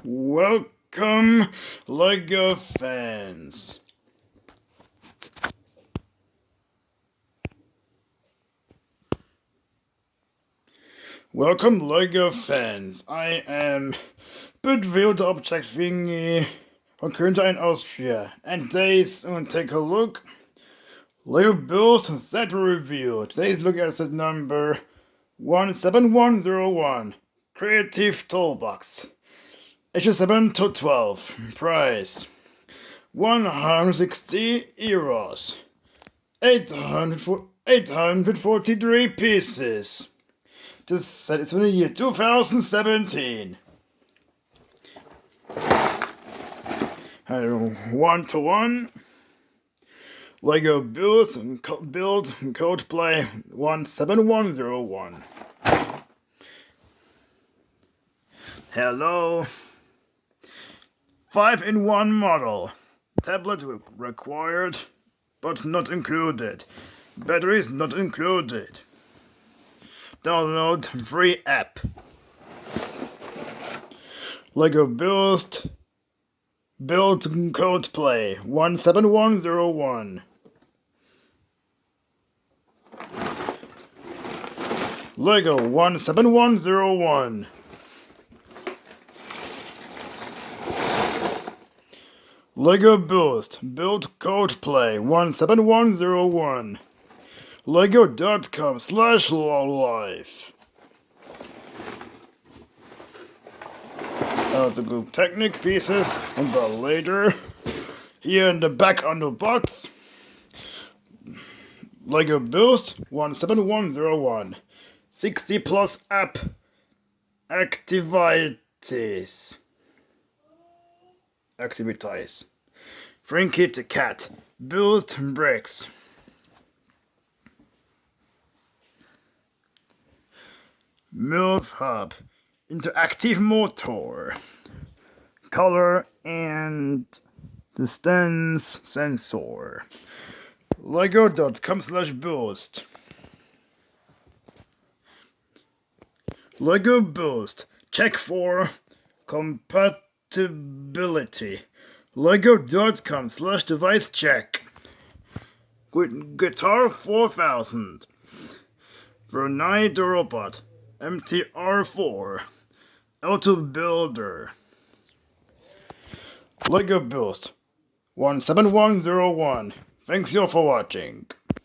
Welcome, LEGO fans. Welcome, LEGO fans. I am Budwild Object Thingy von Köln in Austria, and today's going to take a look. LEGO builds that review. Today's look at set number 17101. Creative Toolbox. Ages 7 to 12. Price 160 euros. 843 pieces. This set is from the year 2017. And 1-to-1. LEGO build and code play 17101. Hello. 5-in-1 model. Tablet required, but not included. Batteries not included. Download free app. LEGO build code play 17101. LEGO 17101. LEGO build code play 17101. Lego.com/live. The good Technic pieces and the later. Here in the back on the box. LEGO build 17101. 60 plus app activities. Frankie the cat. Build bricks. Move hub. Interactive motor. Color and distance sensor. Lego.com/boost. LEGO boost. Check for compatibility. Lego.com/device check. Guitar 4000. Vernai the robot. MTR4. Auto builder. LEGO build 17101. Thanks you for watching.